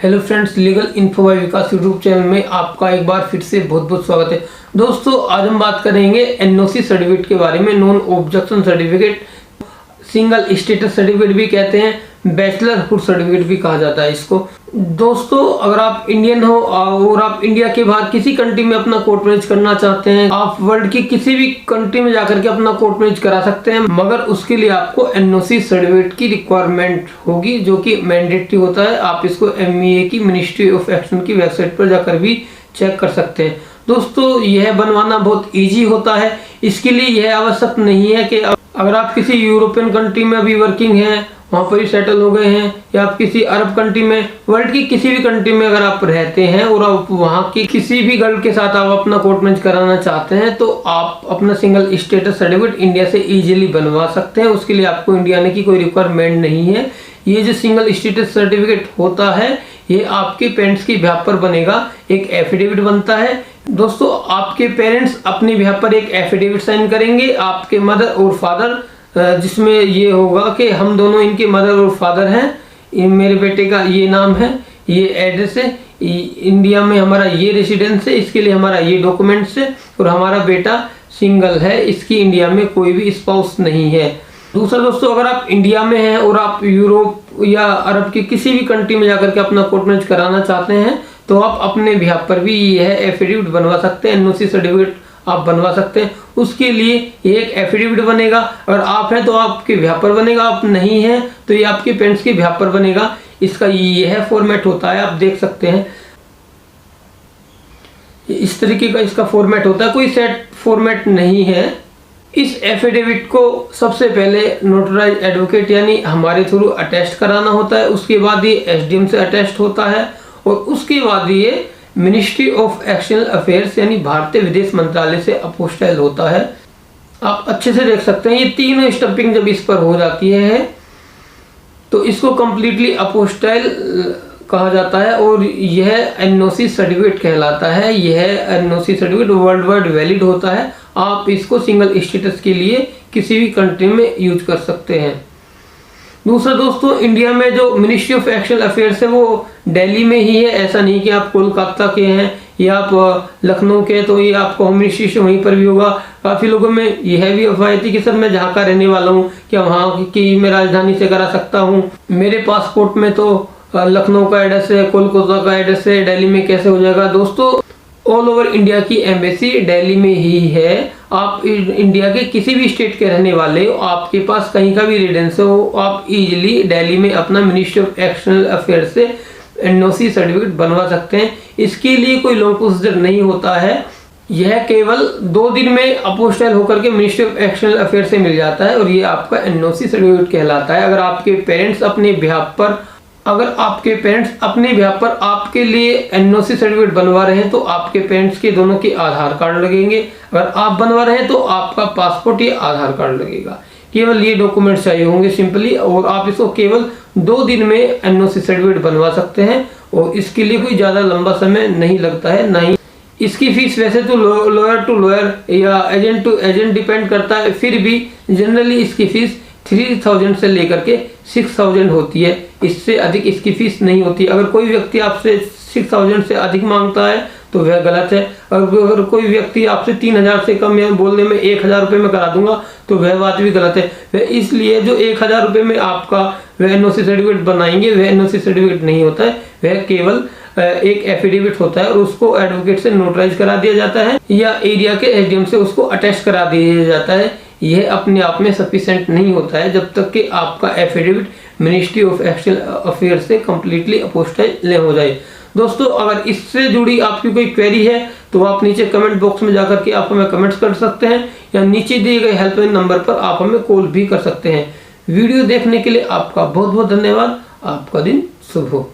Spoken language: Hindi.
Hello friends, legal info by Vikas YouTube channel में आपका एक बार फिर से बहुत बहुत स्वागत है। दोस्तों, आज हम बात करेंगे एनओसी सर्टिफिकेट के बारे में। Non objection certificate, single status certificate भी कहते हैं, बैचलरहुड सर्टिफिकेट भी कहा जाता है इसको। दोस्तों, अगर आप इंडियन हो और आप इंडिया के बाहर किसी कंट्री में अपना कोर्ट मैरिज करना चाहते हैं, आप वर्ल्ड की किसी भी कंट्री में जाकर के अपना कोर्ट मैरिज करा सकते हैं, मगर उसके लिए आपको एनओसी सर्टिफिकेट की रिक्वायरमेंट होगी, जो कि मैंडेटरी होता है। आप इसको MEA की मिनिस्ट्री ऑफ एक्शन की वेबसाइट पर जाकर भी चेक कर सकते हैं। दोस्तों, यह बनवाना बहुत ईजी होता है। इसके लिए यह आवश्यक नहीं है कि अगर आप किसी यूरोपियन कंट्री में अभी वर्किंग हैं, वहाँ पर ही सेटल हो गए हैं, या आप किसी अरब कंट्री में, वर्ल्ड की किसी भी कंट्री में अगर आप रहते हैं और आप वहाँ की किसी भी गर्ल के साथ आप अपना कोर्ट मैरिज कराना चाहते हैं, तो आप अपना सिंगल स्टेटस सर्टिफिकेट इंडिया से इजीली बनवा सकते हैं। उसके लिए आपको इंडिया आने की कोई रिक्वायरमेंट नहीं है। ये जो सिंगल स्टेटस सर्टिफिकेट होता है, ये आपके पेरेंट्स की बिहाफ पर बनेगा। एक एफिडेविट बनता है। दोस्तों, आपके पेरेंट्स अपनी बिहाफ पर एक एफिडेविट साइन करेंगे, आपके मदर और फादर, जिसमें ये होगा कि हम दोनों इनके मदर और फादर हैं, मेरे बेटे का ये नाम है, ये एड्रेस है, इंडिया में हमारा ये रेसिडेंस है, इसके लिए हमारा ये डॉक्यूमेंट्स है, और हमारा बेटा सिंगल है, इसकी इंडिया में कोई भी स्पाउस नहीं है। दूसरा दोस्तों, अगर आप इंडिया में हैं और आप यूरोप या अरब की किसी भी कंट्री में जाकर के अपना कोर्ट मैरिज कराना चाहते हैं, तो आप अपने बिहाफ पर भी यह एफिडेविट बनवा सकते हैं, एनओसी सर्टिफिकेट आप बनवा सकते हैं। उसके लिए एक एफिडेविट बनेगा। अगर आप हैं तो आपके बिहाफ पर बनेगा, आप नहीं हैं तो ये आपके पेरेंट्स के बिहाफ पर बनेगा। इसका यह फॉर्मेट होता है, आप देख सकते हैं इस तरीके का इसका फॉर्मेट होता है, कोई सेट फॉर्मेट नहीं है। इस एफिडेविट को सबसे पहले नोटराइज एडवोकेट यानी हमारे थ्रू अटेस्ट कराना होता है। उसके बाद ये SDM से अटेस्ट होता है, और उसके बाद ये मिनिस्ट्री ऑफ एक्सटर्नल अफेयर्स यानी भारतीय विदेश मंत्रालय से अपोस्टाइल होता है। आप अच्छे से देख सकते हैं ये तीनों स्टंपिंग जब इस पर हो जाती है तो इसको कंप्लीटली अपोस्टाइल कहा जाता है, और यह एनओसी सर्टिफिकेट कहलाता है। यह NOC certificate world wide valid होता है। आप इसको सिंगल स्टेटस के लिए किसी भी कंट्री में यूज कर सकते हैं। दूसरा दोस्तों, इंडिया में जो मिनिस्ट्री ऑफ एक्सटर्नल अफेयर्स है वो दिल्ली में ही है। ऐसा नहीं कि आप कोलकाता के हैं या आप लखनऊ के, तो ये आपको होम मिनिस्ट्री से वहीं पर भी होगा। काफ़ी लोगों में यह भी अफवाह थी कि सर मैं जहाँ का रहने वाला हूँ, क्या वहाँ की मैं राजधानी से करा सकता हूँ? मेरे पासपोर्ट में तो लखनऊ का एड्रेस है, कोलकाता का एड्रेस है, दिल्ली में कैसे हो जाएगा? दोस्तों, ऑल ओवर इंडिया की एम्बेसी दिल्ली में ही है। आप इंडिया के किसी भी स्टेट के रहने वाले हो, आपके पास कहीं का भी रेजिडेंस हो, आप इजीली दिल्ली में अपना मिनिस्ट्री ऑफ एक्सटर्नल अफेयर्स से एनओसी सर्टिफिकेट बनवा सकते हैं। इसके लिए कोई लॉन्ग प्रोसीजर नहीं होता है। यह केवल 2 दिन में अपोस्टाइल होकर के मिनिस्ट्री ऑफ एक्सटर्नल अफेयर्स से मिल जाता है, और ये आपका एनओसी सर्टिफिकेट कहलाता है। अगर आपके पेरेंट्स अपने बिहाफ पर आपके लिए एनओसी सर्टिफिकेट बनवा रहे हैं, तो आपके पेरेंट्स के दोनों के आधार कार्ड लगेंगे। अगर आप बनवा रहे हैं तो आपका पासपोर्ट या आधार कार्ड लगेगा। केवल ये डॉक्यूमेंट्स चाहिए होंगे सिंपली, और आप इसको केवल 2 दिन में एनओसी सर्टिफिकेट बनवा सकते हैं, और इसके लिए कोई ज़्यादा लंबा समय नहीं लगता है। ना ही इसकी फीस वैसे तो लॉयर टू लॉयर या एजेंट टू एजेंट डिपेंड करता है, फिर भी जनरली इसकी फीस 3000 से लेकर के 6000 होती है। इससे अधिक इसकी फीस नहीं होती। अगर कोई व्यक्ति आपसे 6000 से अधिक मांगता है तो वह गलत है। अगर कोई व्यक्ति आपसे 3000 से कम या बोलने में 1000 रुपये में करा दूंगा तो वह बात भी गलत है। वह इसलिए जो 1000 रुपये में आपका वह एनओसी सर्टिफिकेट बनाएंगे, वह एनओसी सर्टिफिकेट नहीं होता है। वह केवल एक एफिडेविट होता है, और उसको एडवोकेट से नोटराइज करा दिया जाता है या एरिया के SDM से उसको अटैच करा दिया जाता है। यह अपने आप में सफिशिएंट नहीं होता है जब तक कि आपका affidavit ministry of external affairs से कंप्लीटली अपोस्टाइल हो जाए। दोस्तों, अगर इससे जुड़ी आपकी कोई क्वेरी है तो आप नीचे कमेंट बॉक्स में जाकर के आप हमें कमेंट्स कर सकते हैं, या नीचे दिए गए हेल्पलाइन नंबर पर आप हमें कॉल भी कर सकते हैं। वीडियो देखने के लिए आपका बहुत बहुत धन्यवाद। आपका दिन शुभ हो।